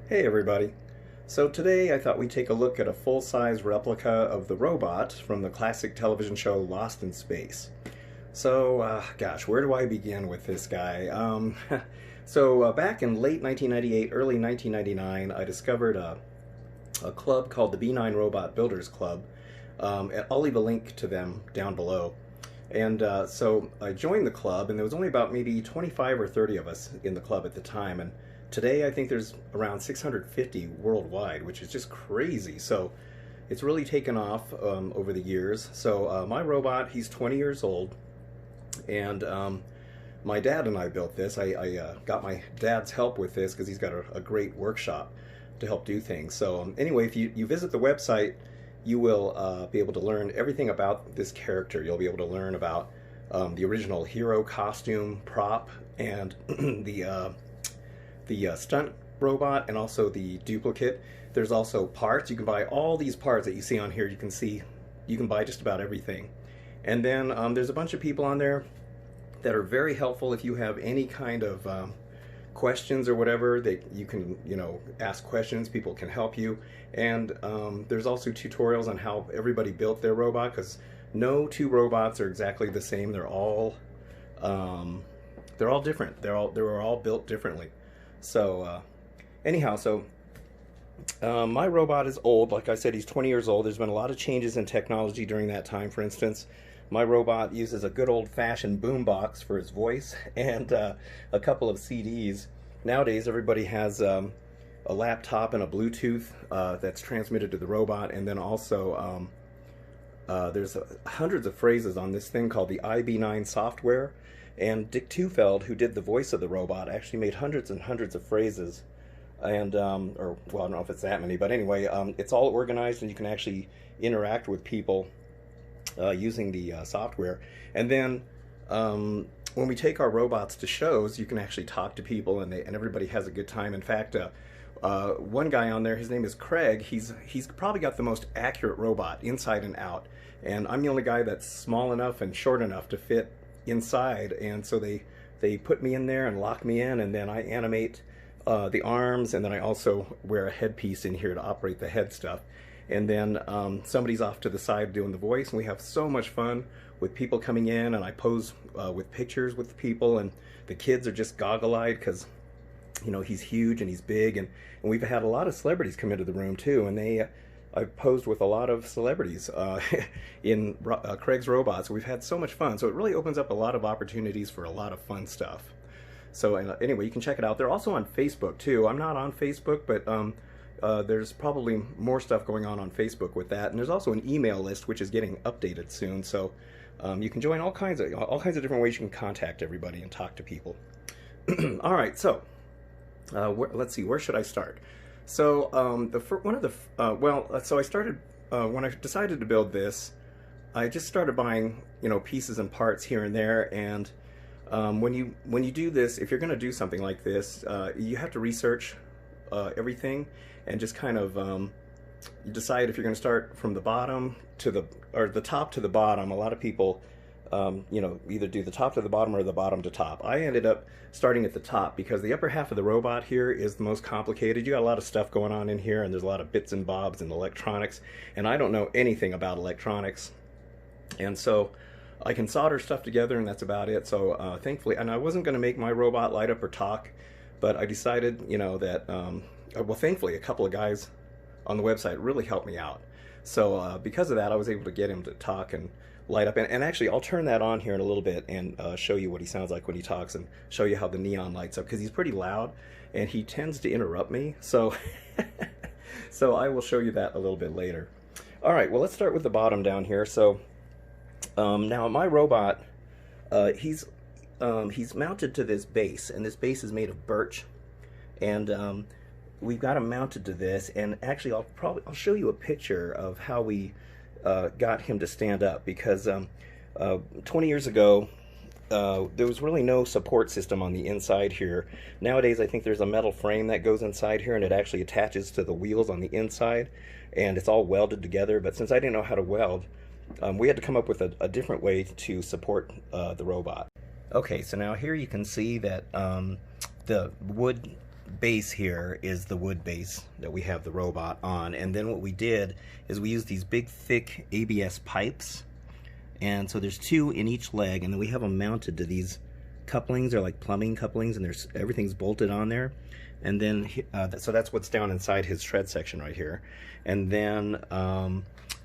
Hey everybody. So today I thought we'd take a look at a full-size replica of the robot from the classic television show Lost in Space. So, gosh, where do I begin with this guy? Back in late 1998, early 1999, I discovered a club called the B9 Robot Builders Club. And I'll leave a link to them down below. And so I joined the club, and there was only about maybe 25 or 30 of us in the club at the time. And today I think there's around 650 worldwide, which is just crazy. So it's really taken off over the years. So my robot, he's 20 years old, and my dad and I built this. I got my dad's help with this because he's got a great workshop to help do things. So anyway, if you visit the website, you will be able to learn everything about this character. You'll be able to learn about the original hero costume prop and the stunt robot, and also the duplicate. There's also parts. You can buy all these parts that you see on here. You can buy just about everything. And then there's a bunch of people on there that are very helpful if you have any kind of questions or whatever. You can ask questions. People can help you. And there's also tutorials on how everybody built their robot, because no two robots are exactly the same. They're all different. They were all built differently. So anyhow, my robot is old. Like I said, he's 20 years old. There's been a lot of changes in technology during that time. For instance, my robot uses a good old-fashioned boombox for his voice and a couple of CDs. Nowadays, everybody has a laptop and a Bluetooth that's transmitted to the robot, and then also there's hundreds of phrases on this thing called the IB9 software. And Dick Tufeld, who did the voice of the robot, actually made hundreds and hundreds of phrases. And, or, well, I don't know if it's that many, but anyway, it's all organized, and you can actually interact with people using the software. And then when we take our robots to shows, you can actually talk to people, and everybody has a good time. In fact, one guy on there, his name is Craig. He's probably got the most accurate robot inside and out. And I'm the only guy that's small enough and short enough to fit inside, and so they put me in there and lock me in, and then I animate the arms, and then I also wear a headpiece in here to operate the head stuff. And then somebody's off to the side doing the voice, and we have so much fun with people coming in, and I pose with pictures with people, and the kids are just goggle-eyed because he's huge and he's big, and we've had a lot of celebrities come into the room too, and I've posed with a lot of celebrities in Craig's robots. We've had so much fun. So it really opens up a lot of opportunities for a lot of fun stuff. So anyway, you can check it out. They're also on Facebook too. I'm not on Facebook, but there's probably more stuff going on Facebook with that. And there's also an email list which is getting updated soon. So you can join all kinds of different ways you can contact everybody and talk to people. All right, so let's see. Where should I start? So so I started when I decided to build this. I just started buying pieces and parts here and there, and when you do this, if you're going to do something like this, you have to research everything and just kind of you decide if you're going to start from the bottom to the top to the bottom. A lot of people either do the top to the bottom or the bottom to top. I ended up starting at the top because the upper half of the robot here is the most complicated. You got a lot of stuff going on in here, and there's a lot of bits and bobs and electronics, and I don't know anything about electronics, and so I can solder stuff together, and that's about it. So thankfully, and I wasn't going to make my robot light up or talk, but I decided that well, thankfully a couple of guys on the website really helped me out. So because of that, I was able to get him to talk and light up, and actually I'll turn that on here in a little bit and show you what he sounds like when he talks, and show you how the neon lights up, because he's pretty loud and he tends to interrupt me, so so I will show you that a little bit later. All right, well, let's start with the bottom down here. So now my robot, he's mounted to this base, and this base is made of birch, and we've got him mounted to this. And actually I'll show you a picture of how we got him to stand up, because 20 years ago there was really no support system on the inside here. Nowadays I think there's a metal frame that goes inside here, and it actually attaches to the wheels on the inside, and it's all welded together. But since I didn't know how to weld, we had to come up with a different way to support the robot. Okay, so now here you can see that the wood base here is the wood base that we have the robot on, and then what we did is we used these big thick ABS pipes, and so there's 2 in each leg, and then we have them mounted to these couplings. They're like plumbing couplings, and there's everything's bolted on there. And then so that's what's down inside his tread section right here. And then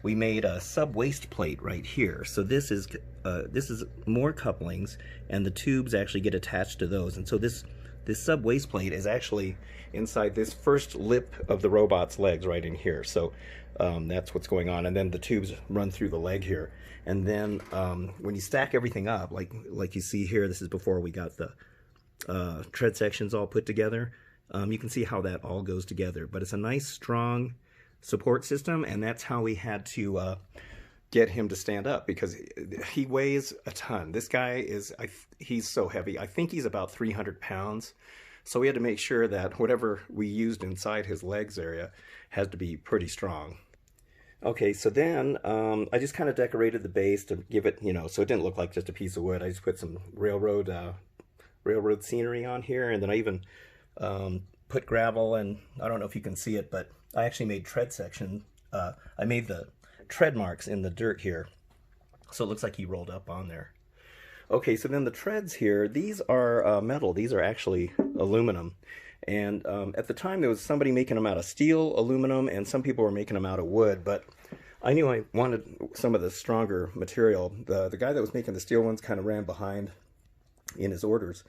we made a sub waist plate right here. So this is more couplings, and the tubes actually get attached to those. And so this sub waist plate is actually inside this first lip of the robot's legs right in here. So that's what's going on. And then the tubes run through the leg here. And then when you stack everything up, like you see here, this is before we got the tread sections all put together. You can see how that all goes together. But it's a nice, strong support system, and that's how we had to get him to stand up, because he weighs a ton. This guy he's so heavy. I think he's about 300 pounds. So we had to make sure that whatever we used inside his legs area had to be pretty strong. Okay, so then I just kind of decorated the base to give it, so it didn't look like just a piece of wood. I just put some railroad scenery on here, and then I even put gravel, and I don't know if you can see it, but I actually made tread section. I made the tread marks in the dirt here, so it looks like he rolled up on there. Okay, so then the treads here, these are metal. These are actually aluminum. And at the time, there was somebody making them out of steel, aluminum, and some people were making them out of wood. But I knew I wanted some of the stronger material. The guy that was making the steel ones kind of ran behind in his orders.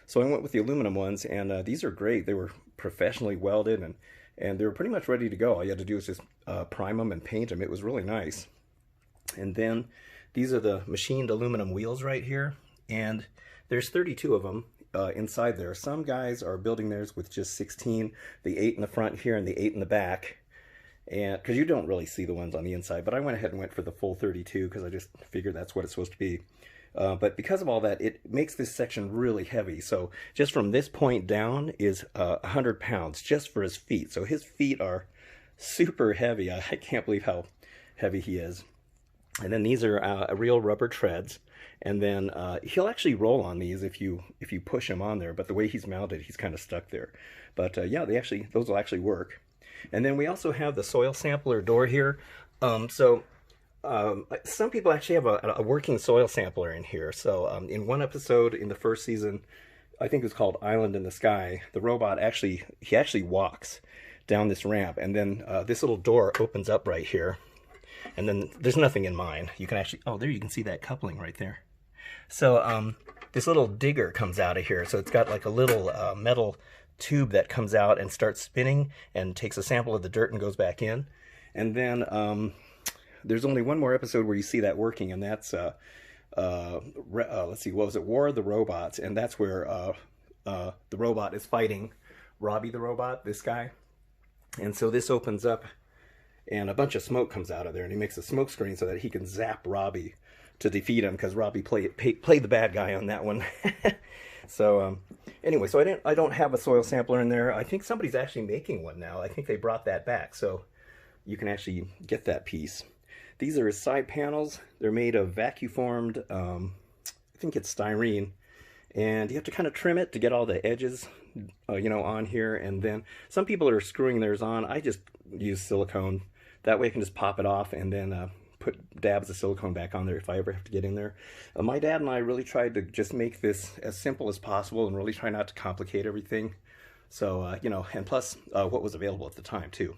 So I went with the aluminum ones, and these are great. They were professionally welded, and they were pretty much ready to go. All you had to do was just prime them and paint them. It was really nice. And then these are the machined aluminum wheels right here, and there's 32 of them inside there. Some guys are building theirs with just 16, the 8 in the front here and the 8 in the back, and because you don't really see the ones on the inside, but I went ahead and went for the full 32 because I just figured that's what it's supposed to be. But because of all that, it makes this section really heavy. So just from this point down is 100 pounds just for his feet. So his feet are super heavy. I can't believe how heavy he is. And then these are real rubber treads. And then he'll actually roll on these if you push him on there. But the way he's mounted, he's kind of stuck there. But yeah, those will actually work. And then we also have the soil sampler door here. Some people actually have a working soil sampler in here. So in one episode in the first season, I think it was called Island in the Sky, the robot actually walks down this ramp, and then this little door opens up right here, and then there's nothing in mine. You can actually, oh, there you can see that coupling right there. So this little digger comes out of here. So it's got like a little metal tube that comes out and starts spinning and takes a sample of the dirt and goes back in. And then there's only one more episode where you see that working, and that's let's see, what was it? War of the Robots, and that's where the robot is fighting Robbie the robot, this guy. And so this opens up, and a bunch of smoke comes out of there, and he makes a smoke screen so that he can zap Robbie to defeat him, because Robbie played the bad guy on that one. So anyway, so I don't have a soil sampler in there. I think somebody's actually making one now. I think they brought that back, so you can actually get that piece. These are his side panels. They're made of vacuum-formed, I think it's styrene, and you have to kind of trim it to get all the edges, on here. And then some people are screwing theirs on. I just use silicone. That way I can just pop it off and then put dabs of silicone back on there if I ever have to get in there. My dad and I really tried to just make this as simple as possible and really try not to complicate everything. So, and plus what was available at the time too.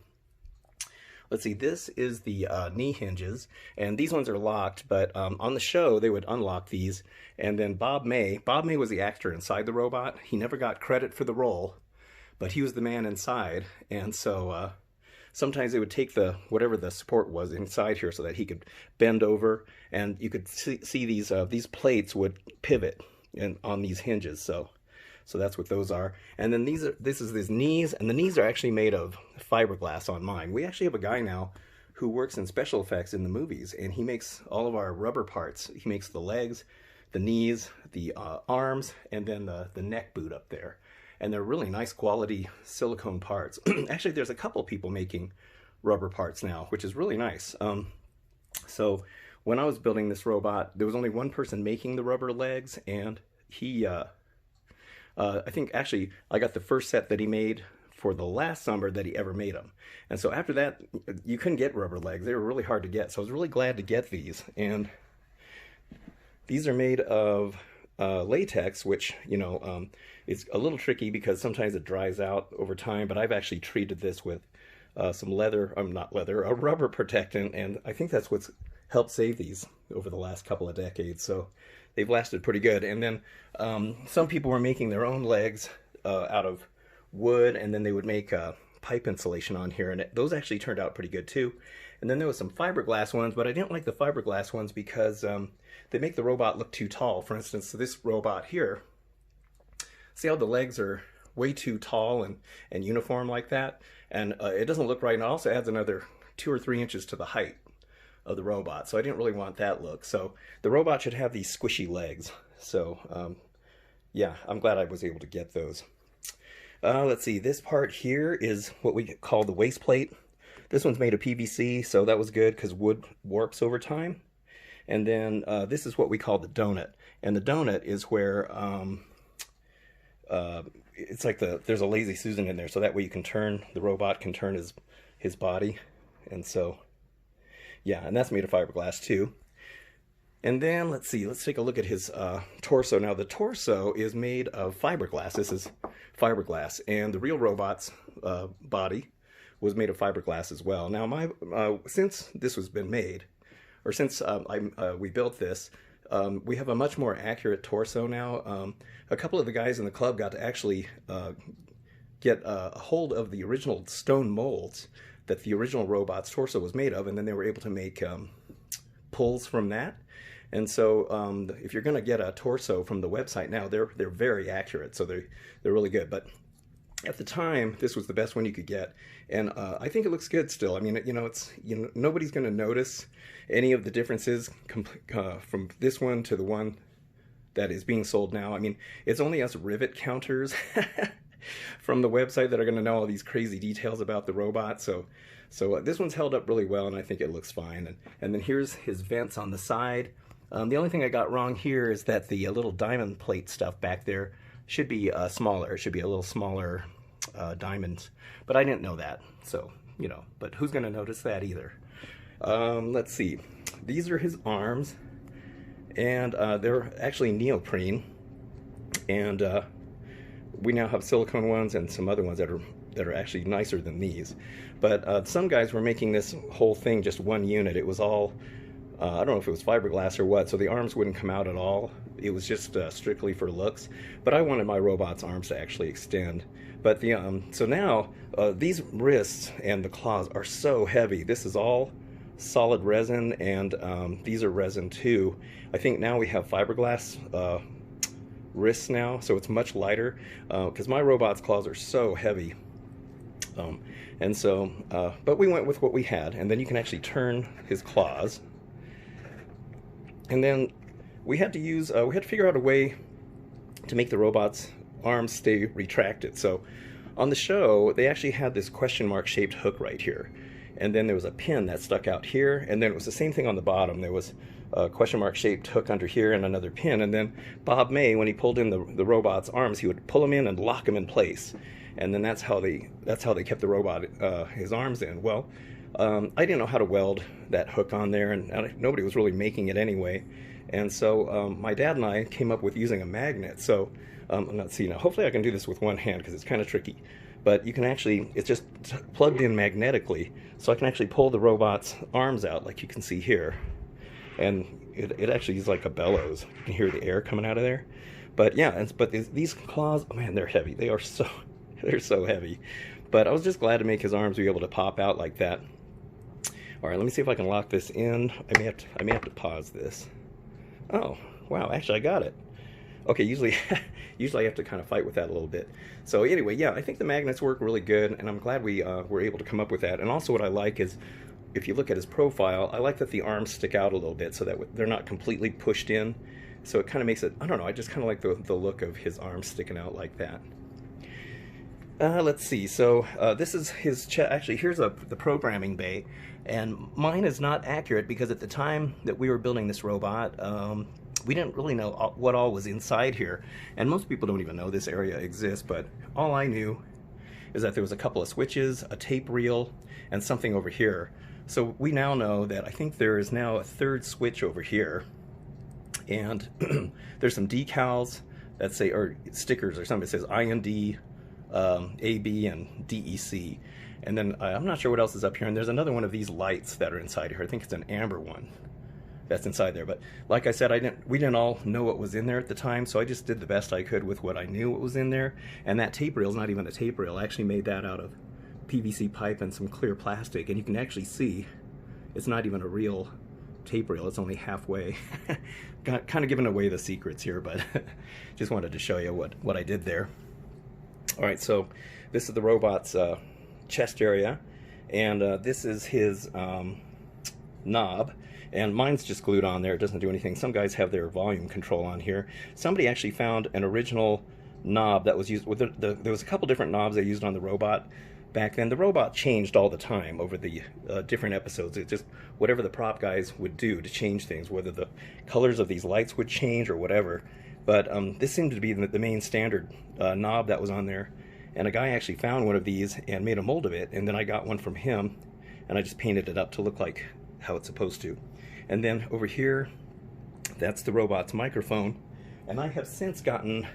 Let's see, this is the knee hinges, and these ones are locked, but on the show, they would unlock these, and then Bob May was the actor inside the robot. He never got credit for the role, but he was the man inside, and so sometimes they would take whatever the support was inside here so that he could bend over, and you could see these plates would pivot on these hinges, so that's what those are. And then this is his knees, and the knees are actually made of fiberglass on mine. We actually have a guy now who works in special effects in the movies, and he makes all of our rubber parts. He makes the legs, the knees, the arms, and then the neck boot up there. And they're really nice quality silicone parts. Actually, there's a couple people making rubber parts now, which is really nice. So when I was building this robot, there was only one person making the rubber legs, and he I think actually I got the first set that he made for the last summer that he ever made them. And so after that, you couldn't get rubber legs. They were really hard to get. So I was really glad to get these. And these are made of latex, which, you know, is a little tricky because sometimes it dries out over time. But I've actually treated this with some leather, not leather, a rubber protectant. And I think that's what's helped save these over the last couple of decades. So they've lasted pretty good. And then some people were making their own legs out of wood, and then they would make pipe insulation on here, and those actually turned out pretty good too. And then there was some fiberglass ones, but I didn't like the fiberglass ones because they make the robot look too tall. For instance, this robot here, see how the legs are way too tall and uniform like that, and it doesn't look right, and it also adds another 2 or 3 inches to the height of the robot, so I didn't really want that look. So the robot should have these squishy legs. So yeah, I'm glad I was able to get those. Let's see, this part here is what we call the waist plate. This one's made of PVC, so that was good because wood warps over time. And then this is what we call the donut. And the donut is where it's like there's a lazy Susan in there, so that way you can turn, the robot can turn his body. And so, yeah, and that's made of fiberglass too. And then, let's see, let's take a look at his torso. Now, the torso is made of fiberglass. This is fiberglass. And the real robot's body was made of fiberglass as well. Now, since this has been made, or since we built this, we have a much more accurate torso now. A couple of the guys in the club got to actually get a hold of the original stone molds that the original robot's torso was made of, and then they were able to make pulls from that. And so if you're going to get a torso from the website now, they're very accurate, so they're really good. But at the time, this was the best one you could get, and I think it looks good still. I mean, you know, nobody's going to notice any of the differences from this one to the one that is being sold now. I mean, it's only us rivet counters from the website that are going to know all these crazy details about the robot. So this one's held up really well, and I think it looks fine. And then here's his vents on the side. The only thing I got wrong here is that the little diamond plate stuff back there should be smaller. It should be a little smaller diamonds, but I didn't know that. So, you know, but who's going to notice that either? Let's see. These are his arms, and they're actually neoprene, and we now have silicone ones and some other ones that are actually nicer than these. But some guys were making this whole thing just one unit. It was all I don't know if it was fiberglass or what, so the arms wouldn't come out at all. It was just strictly for looks. But I wanted my robot's arms to actually extend. But so now these wrists and the claws are so heavy. This is all solid resin, and these are resin too. I think now we have fiberglass wrists now, so it's much lighter because my robot's claws are so heavy. And so, but we went with what we had, and then you can actually turn his claws. And then we had to figure out a way to make the robot's arms stay retracted. So on the show, they actually had this question mark shaped hook right here. And then there was a pin that stuck out here, and then it was the same thing on the bottom. There was a question mark shaped hook under here and another pin. And then Bob May, when he pulled in the robot's arms, he would pull them in and lock them in place. And then that's how they kept the robot his arms in. Well, I didn't know how to weld that hook on there, and nobody was really making it anyway. And so my dad and I came up with using a magnet. So let's see now. Hopefully I can do this with one hand because it's kind of tricky. But you can actually, it's just plugged in magnetically, so I can actually pull the robot's arms out like you can see here. And it actually is like a bellows. You can hear the air coming out of there. But yeah, but these claws, oh man, they're heavy. They're so heavy. But I was just glad to make his arms be able to pop out like that. All right, let me see if I can lock this in. I may have to pause this. Oh, wow, actually I got it. Okay, usually I have to kind of fight with that a little bit. So anyway, yeah, I think the magnets work really good, and I'm glad we were able to come up with that. And also what I like is, if you look at his profile, I like that the arms stick out a little bit so that they're not completely pushed in. So it kind of makes it, I don't know, I just kind of like the look of his arms sticking out like that. Let's see, so this is his actually here's the programming bay, and mine is not accurate because at the time that we were building this robot, we didn't really know what all was inside here. And most people don't even know this area exists, but all I knew is that there was a couple of switches, a tape reel, and something over here. So we now know that I think there is now a third switch over here. And there's some decals that say, or stickers or something that says IND, AB, and DEC. And then I'm not sure what else is up here. And there's another one of these lights that are inside here. I think it's an amber one that's inside there. But like I said, we didn't all know what was in there at the time, so I just did the best I could with what I knew what was in there. And that tape reel is not even a tape reel. I actually made that out of PVC pipe and some clear plastic, and you can actually see it's not even a real tape reel. It's only halfway. Kind of giving away the secrets here, but just wanted to show you what I did there. All right, so this is the robot's chest area, and this is his knob. And mine's just glued on there. It doesn't do anything. Some guys have their volume control on here. Somebody actually found an original knob that was used with there was a couple different knobs they used on the robot back then. The robot changed all the time over the different episodes. It just whatever the prop guys would do to change things, whether the colors of these lights would change or whatever. But this seemed to be the main standard knob that was on there. And a guy actually found one of these and made a mold of it. And then I got one from him, and I just painted it up to look like how it's supposed to. And then over here, that's the robot's microphone. And I have since gotten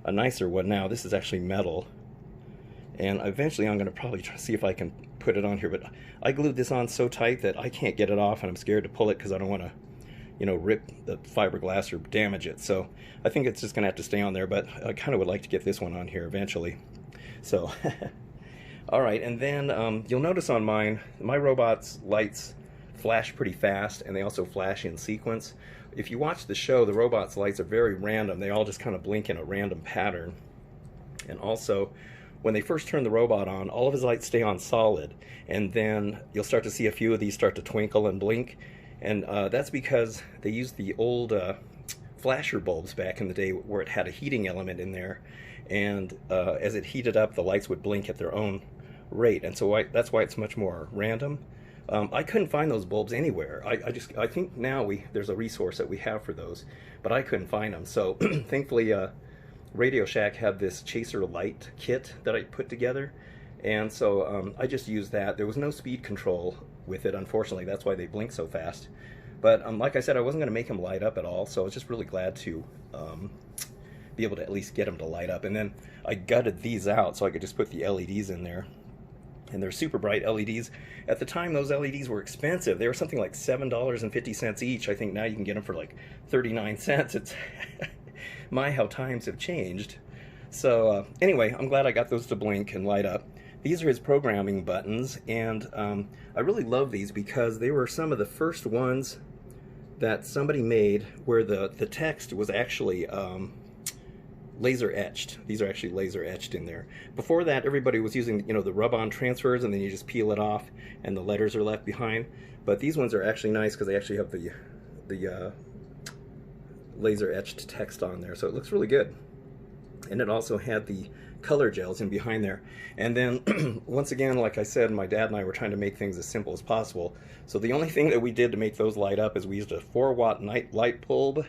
a nicer one now. This is actually metal. And eventually I'm going to probably try to see if I can put it on here. But I glued this on so tight that I can't get it off, and I'm scared to pull it because I don't want to, you know, rip the fiberglass or damage it. So I think it's just going to have to stay on there. But I kind of would like to get this one on here eventually. So, all right. And then you'll notice on mine, my robot's lights flash pretty fast, and they also flash in sequence. If you watch the show, the robot's lights are very random. They all just kind of blink in a random pattern. And also, when they first turn the robot on, all of his lights stay on solid, and then you'll start to see a few of these start to twinkle and blink. And that's because they used the old flasher bulbs back in the day where it had a heating element in there, and as it heated up, the lights would blink at their own rate, and so that's why it's much more random. I couldn't find those bulbs anywhere. I think now there's a resource that we have for those, but I couldn't find them. So thankfully, Radio Shack had this chaser light kit that I put together, and so I just used that. There was no speed control with it, unfortunately. That's why they blink so fast. But like I said, I wasn't going to make them light up at all, so I was just really glad to be able to at least get them to light up. And then I gutted these out so I could just put the LEDs in there. And they're super bright LEDs. At the time, those LEDs were expensive. They were something like $7.50 each. I think now you can get them for like 39 cents. It's my, how times have changed. So anyway, I'm glad I got those to blink and light up. These are his programming buttons, and I really love these because they were some of the first ones that somebody made where the text was actually laser etched. These are actually laser etched in there. Before that, everybody was using, you know, the rub-on transfers, and then you just peel it off and the letters are left behind. But these ones are actually nice because they actually have the laser etched text on there, so it looks really good. And it also had the color gels in behind there. And then once again, like I said, my dad and I were trying to make things as simple as possible. So the only thing that we did to make those light up is we used a 4-watt light bulb,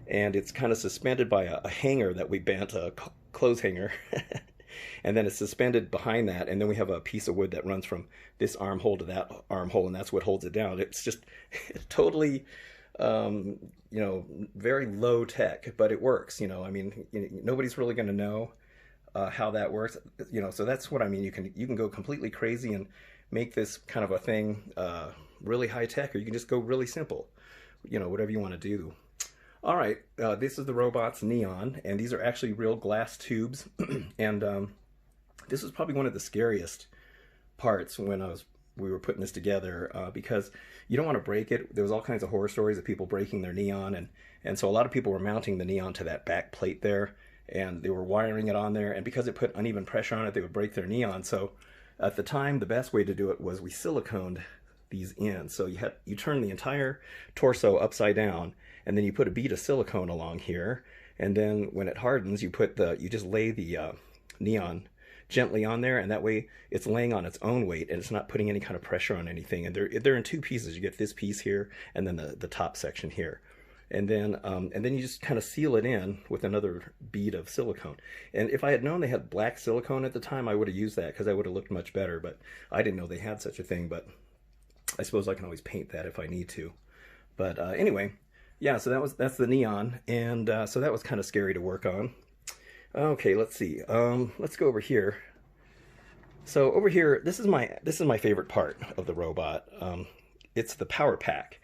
and it's kind of suspended by a hanger that we bent, a clothes hanger. And then it's suspended behind that, and then we have a piece of wood that runs from this armhole to that armhole, and that's what holds it down. It's just totally, you know, very low tech, but it works. You know, I mean, nobody's really going to know how that works. You know, so that's what I mean. You can go completely crazy and make this kind of a thing really high tech, or you can just go really simple. You know, whatever you want to do. All right, this is the robot's neon, and these are actually real glass tubes. And this was probably one of the scariest parts when we were putting this together, because you don't want to break it. There was all kinds of horror stories of people breaking their neon, and so a lot of people were mounting the neon to that back plate there, and they were wiring it on there, and because it put uneven pressure on it, they would break their neon. So at the time, the best way to do it was we siliconed these in. So you turn the entire torso upside down, and then you put a bead of silicone along here, and then when it hardens, you just lay the neon gently on there, and that way it's laying on its own weight, and it's not putting any kind of pressure on anything. And they're in two pieces. You get this piece here, and then the top section here. and then you just kind of seal it in with another bead of silicone. And if I had known they had black silicone at the time, I would have used that because I would have looked much better. But I didn't know they had such a thing. But I suppose I can always paint that if I need to. But anyway, yeah. So that's the neon, and so that was kind of scary to work on. Okay, let's see. Let's go over here. So over here, this is my favorite part of the robot. It's the power pack.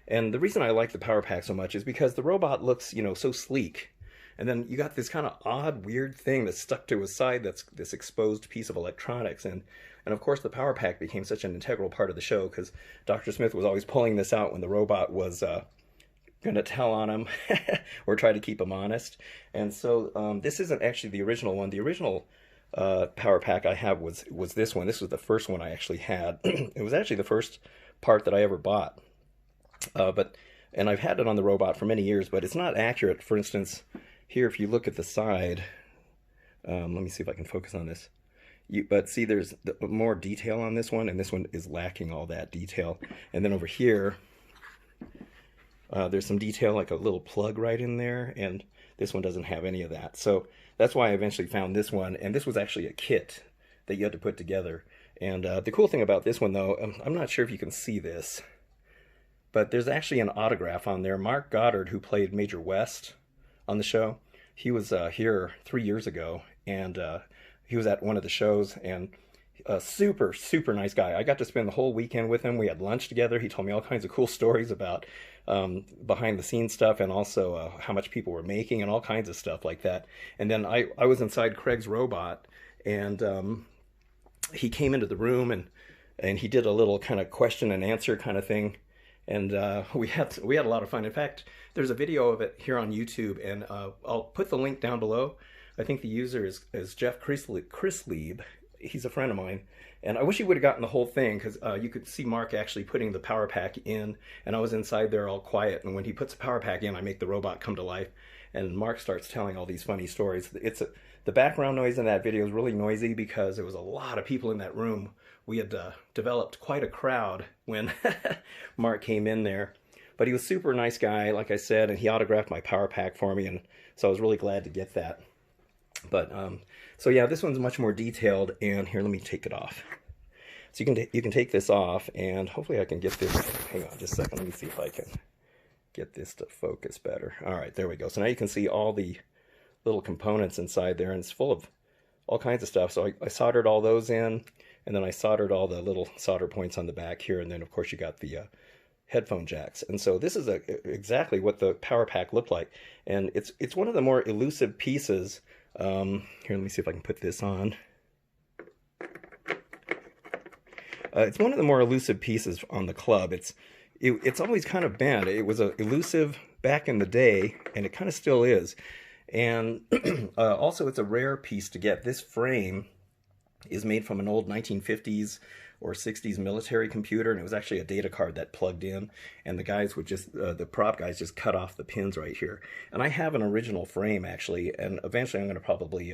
And the reason I like the power pack so much is because the robot looks, you know, so sleek. And then you got this kind of odd, weird thing that's stuck to his side that's this exposed piece of electronics. And of course, the power pack became such an integral part of the show because Dr. Smith was always pulling this out when the robot was going to tell on him or try to keep him honest. And so this isn't actually the original one. The original power pack I have was this one. This was the first one I actually had. It was actually the first part that I ever bought. And I've had it on the robot for many years, but it's not accurate. For instance, here, if you look at the side, let me see if I can focus on this. But see, there's more detail on this one, and this one is lacking all that detail. And then over here, there's some detail, like a little plug right in there, and this one doesn't have any of that. So that's why I eventually found this one, and this was actually a kit that you had to put together. And the cool thing about this one, though, I'm not sure if you can see this, but there's actually an autograph on there. Mark Goddard, who played Major West on the show, he was here 3 years ago, and he was at one of the shows, and a super, super nice guy. I got to spend the whole weekend with him. We had lunch together. He told me all kinds of cool stories about behind-the-scenes stuff, and also how much people were making and all kinds of stuff like that. And then I was inside Craig's robot, and he came into the room, and he did a little kind of question and answer kind of thing. And we had a lot of fun. In fact, there's a video of it here on YouTube, and I'll put the link down below. I think the user is Jeff Chrislieb. He's a friend of mine, and I wish he would have gotten the whole thing, because you could see Mark actually putting the power pack in, and I was inside there all quiet. And when he puts the power pack in, I make the robot come to life, and Mark starts telling all these funny stories. The background noise in that video is really noisy because there was a lot of people in that room. We had developed quite a crowd when Mark came in there. But he was a super nice guy, like I said, and he autographed my power pack for me, and so I was really glad to get that. But so yeah, this one's much more detailed, and here, let me take it off. So you can take this off, and hopefully I can get this. Hang on just a second. Let me see if I can get this to focus better. All right, there we go. So now you can see all the little components inside there, and it's full of all kinds of stuff. So I soldered all those in, and then I soldered all the little solder points on the back here, and then of course you got the headphone jacks. And so this is exactly what the power pack looked like, and it's one of the more elusive pieces. Here, let me see if I can put this on. It's one of the more elusive pieces on the club. It's always kind of bent. It was elusive back in the day, and it kind of still is. And also, it's a rare piece to get. This frame is made from an old 1950s or 60s military computer, and it was actually a data card that plugged in, and the guys would just, the prop guys just cut off the pins right here. And I have an original frame, actually, and eventually I'm going to probably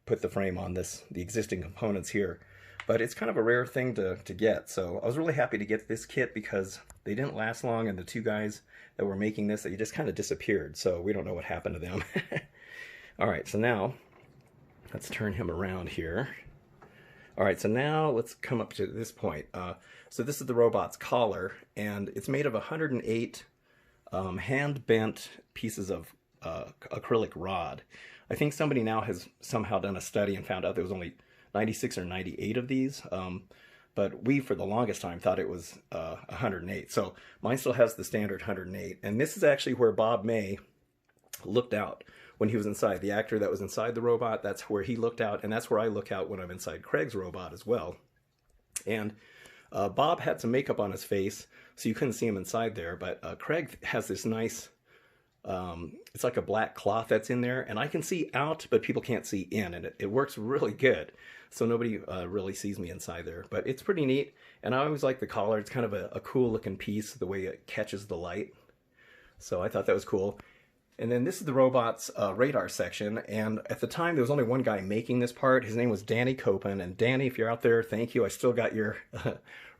put the frame on the existing components here. But it's kind of a rare thing to get, so I was really happy to get this kit because they didn't last long, and the two guys that were making this, they just kind of disappeared, so we don't know what happened to them. All right, so now let's turn him around here. All right, so now let's come up to this point. So this is the robot's collar, and it's made of 108 hand-bent pieces of acrylic rod. I think somebody now has somehow done a study and found out there was only 96 or 98 of these, but we, for the longest time, thought it was 108. So mine still has the standard 108, and this is actually where Bob May looked out when he was inside. The actor that was inside the robot, that's where he looked out, and that's where I look out when I'm inside Craig's robot as well. And Bob had some makeup on his face, so you couldn't see him inside there, but Craig has this nice, it's like a black cloth that's in there, and I can see out, but people can't see in, and it works really good. So nobody really sees me inside there, but it's pretty neat. And I always like the collar. It's kind of a cool looking piece, the way it catches the light. So I thought that was cool. And then this is the robot's radar section. And at the time, there was only one guy making this part. His name was Danny Copen. And Danny, if you're out there, thank you. I still got your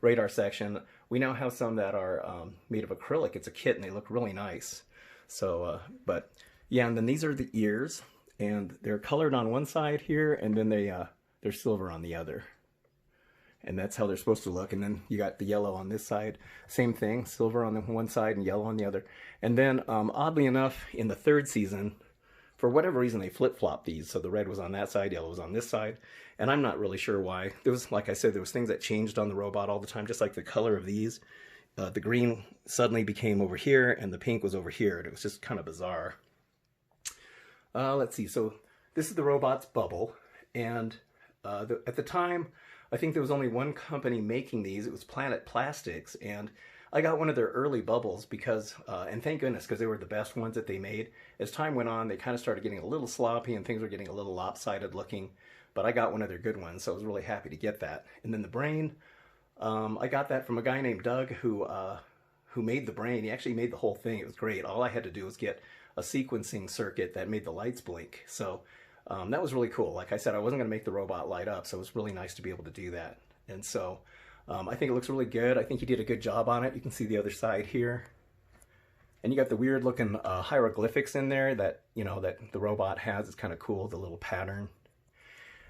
radar section. We now have some that are made of acrylic. It's a kit, and they look really nice. So, but yeah, and then these are the ears. And they're colored on one side here, and then they're silver on the other. And that's how they're supposed to look. And then you got the yellow on this side. Same thing, silver on the one side and yellow on the other. And then, oddly enough, in the third season, for whatever reason, they flip-flopped these. So the red was on that side, yellow was on this side. And I'm not really sure why. There was, like I said, there was things that changed on the robot all the time, just like the color of these. The green suddenly became over here, and the pink was over here. And it was just kind of bizarre. Let's see. So this is the robot's bubble. And at the time, I think there was only one company making these. It was Planet Plastics, and I got one of their early bubbles because, and thank goodness, because they were the best ones that they made. As time went on, they kind of started getting a little sloppy and things were getting a little lopsided looking, but I got one of their good ones, so I was really happy to get that. And then the brain, I got that from a guy named Doug who made the brain. He actually made the whole thing. It was great. All I had to do was get a sequencing circuit that made the lights blink. So that was really cool. Like I said, I wasn't going to make the robot light up, so it was really nice to be able to do that. And so I think it looks really good. I think he did a good job on it. You can see the other side here. And you got the weird looking hieroglyphics in there that, you know, that the robot has. It's kind of cool, the little pattern.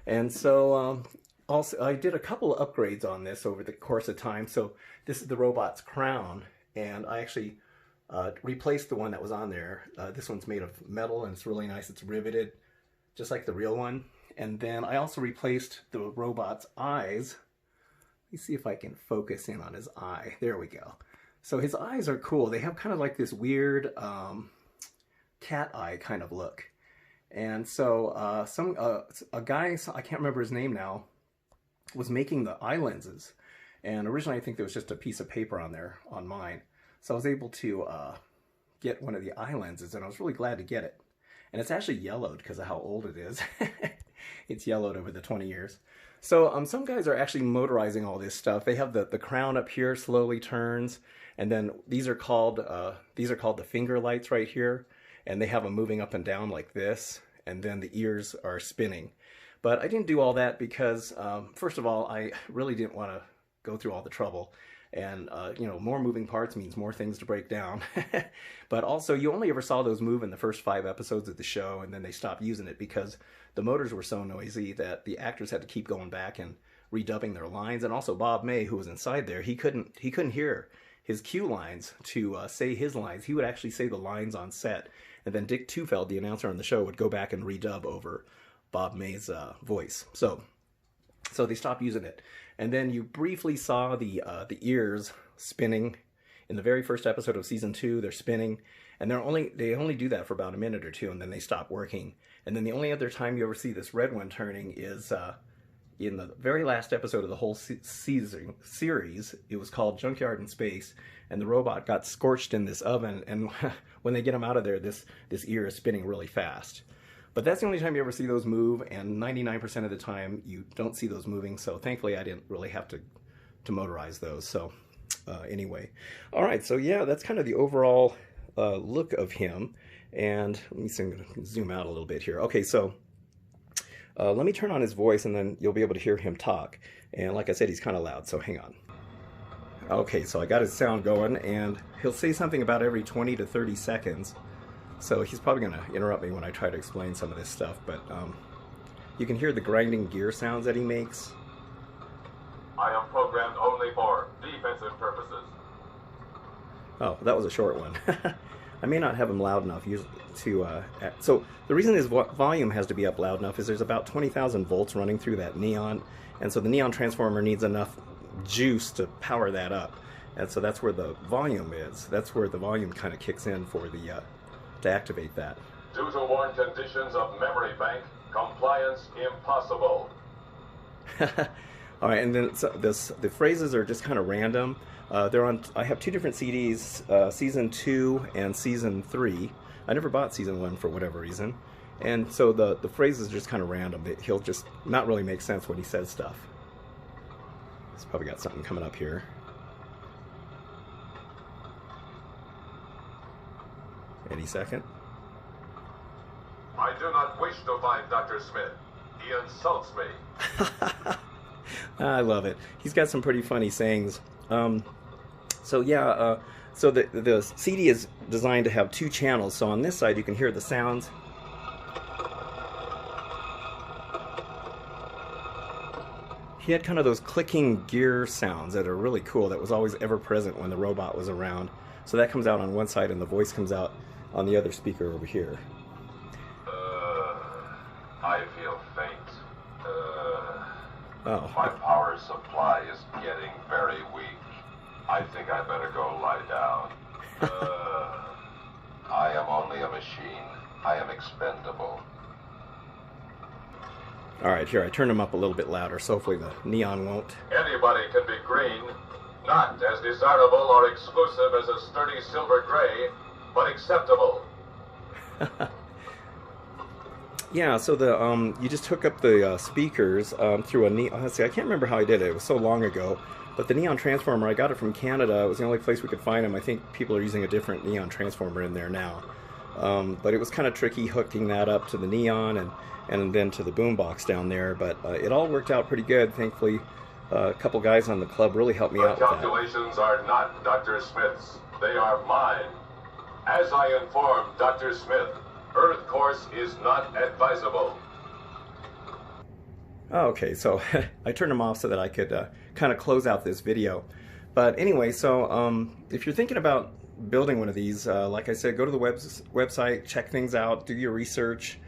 And so also I did a couple of upgrades on this over the course of time. So this is the robot's crown, and I actually replaced the one that was on there. This one's made of metal, and it's really nice. It's riveted, just like the real one. And then I also replaced the robot's eyes. Let me see if I can focus in on his eye. There we go. So his eyes are cool. They have kind of like this weird cat eye kind of look. And so a guy, I can't remember his name now, was making the eye lenses. And originally I think there was just a piece of paper on there on mine. So I was able to get one of the eye lenses, and I was really glad to get it. And it's actually yellowed because of how old it is. It's yellowed over the 20 years. So some guys are actually motorizing all this stuff. They have the crown up here slowly turns, and then these are called the finger lights right here, and they have them moving up and down like this, and then the ears are spinning. But I didn't do all that because first of all, I really didn't want to go through all the trouble. And, you know, more moving parts means more things to break down. But also, you only ever saw those move in the first 5 episodes of the show, and then they stopped using it because the motors were so noisy that the actors had to keep going back and redubbing their lines. And also Bob May, who was inside there, he couldn't hear his cue lines to say his lines. He would actually say the lines on set. And then Dick Tufeld, the announcer on the show, would go back and redub over Bob May's voice. So they stopped using it. And then you briefly saw the ears spinning in the very first episode of season 2. They're spinning, and they only do that for about a minute or two, and then they stop working. And then the only other time you ever see this red one turning is in the very last episode of the whole series. It was called Junkyard in Space, and the robot got scorched in this oven. And when they get him out of there, this ear is spinning really fast. But that's the only time you ever see those move, and 99% of the time you don't see those moving. So thankfully I didn't really have to motorize those. So anyway, all right. So yeah, that's kind of the overall look of him. And let me see, I'm going to zoom out a little bit here. Okay, so let me turn on his voice, and then you'll be able to hear him talk. And like I said, he's kind of loud, so hang on. Okay, so I got his sound going, and he'll say something about every 20 to 30 seconds. So he's probably going to interrupt me when I try to explain some of this stuff, but you can hear the grinding gear sounds that he makes. I am programmed only for defensive purposes. Oh, that was a short one. I may not have him loud enough to... So the reason his volume has to be up loud enough is there's about 20,000 volts running through that neon, and so the neon transformer needs enough juice to power that up. And so that's where the volume is. That's where the volume kind of kicks in for the... to activate that. Due to worn conditions of memory bank, compliance impossible. All right, and then the phrases are just kind of random. They're on. I have 2 different CDs, season 2 and season 3. I never bought season 1 for whatever reason, and so the phrases are just kind of random. He'll just not really make sense when he says stuff. He's probably got something coming up here. Any second. wish to find Dr. Smith. He insults me. I love it. He's got some pretty funny sayings. So the CD is designed to have 2 channels. So on this side you can hear the sounds. He had kind of those clicking gear sounds that are really cool, that was always ever present when the robot was around. So that comes out on one side and the voice comes out on the other speaker over here. I feel faint. Oh. My power supply is getting very weak. I think I better go lie down. I am only a machine. I am expendable. Alright, here, I turned him up a little bit louder, so hopefully the neon won't. Anybody can be green, not as desirable or exclusive as a sturdy silver gray, but acceptable. Yeah, so the you just hook up the speakers through a neon. Let's see, I can't remember how I did it. It was so long ago. But the neon transformer, I got it from Canada. It was the only place we could find them. I think people are using a different neon transformer in there now. But it was kind of tricky hooking that up to the neon and then to the boombox down there. But it all worked out pretty good. Thankfully, a couple guys on the club really helped me out with that. The calculations are not Dr. Smith's. They are mine. As I informed Dr. Smith, Earth course is not advisable. Oh, okay, so I turned them off so that I could kind of close out this video. But anyway, so if you're thinking about building one of these, like I said, go to the website, check things out, do your research.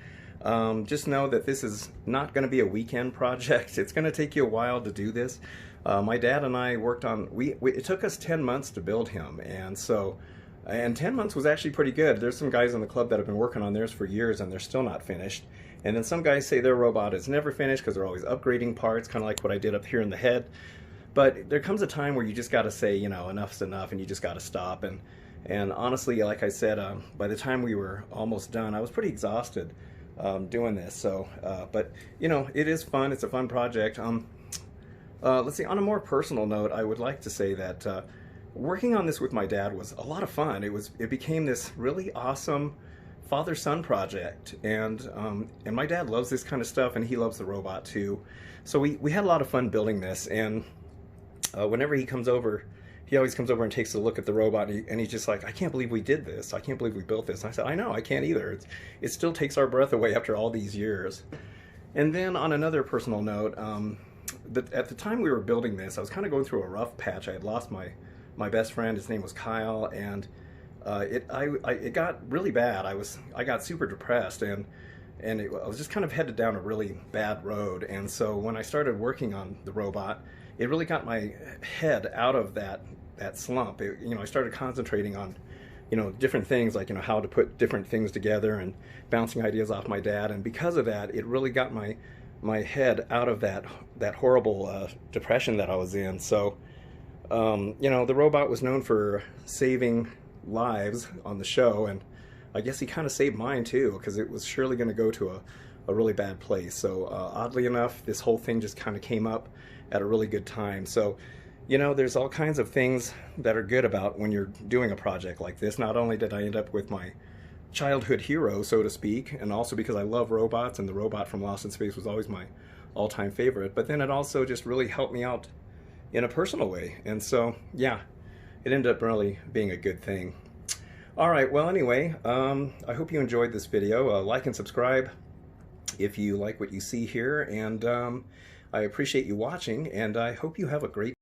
Just know that this is not going to be a weekend project. It's going to take you a while to do this. My dad and I worked on, it took us 10 months to build him, and 10 months was actually pretty good. There's some guys in the club that have been working on theirs for years and they're still not finished. And then some guys say their robot is never finished because they're always upgrading parts, kind of like what I did up here in the head. But there comes a time where you just got to say, you know, enough's enough, and you just got to stop. And honestly, like I said, by the time we were almost done, I was pretty exhausted doing this. So, but you know, it is fun. It's a fun project. Let's see. On a more personal note, I would like to say that working on this with my dad was a lot of fun. It became this really awesome father-son project, and my dad loves this kind of stuff, and he loves the robot too. So we had a lot of fun building this, and whenever he comes over, he always comes over and takes a look at the robot, and he's just like, I can't believe we did this. I can't believe we built this. And I said, I know, I can't either. It still takes our breath away after all these years. And then on another personal note, at the time we were building this, I was kind of going through a rough patch. I had lost my best friend. His name was Kyle, and it got really bad. I got super depressed, and I was just kind of headed down a really bad road. And so when I started working on the robot, it really got my head out of that slump. I started concentrating on, different things, like, how to put different things together and bouncing ideas off my dad. And because of that, it really got my head out of that horrible depression that I was in. So, the robot was known for saving lives on the show, and I guess he kind of saved mine too, because it was surely going to go to a really bad place. So oddly enough, this whole thing just kind of came up at a really good time. So there's all kinds of things that are good about when you're doing a project like this. Not only did I end up with my childhood hero, so to speak, and also because I love robots, and the robot from Lost in Space was always my all-time favorite, but then it also just really helped me out in a personal way. And so yeah, it ended up really being a good thing. Alright, well anyway, I hope you enjoyed this video. Like and subscribe if you like what you see here, and I appreciate you watching, and I hope you have a great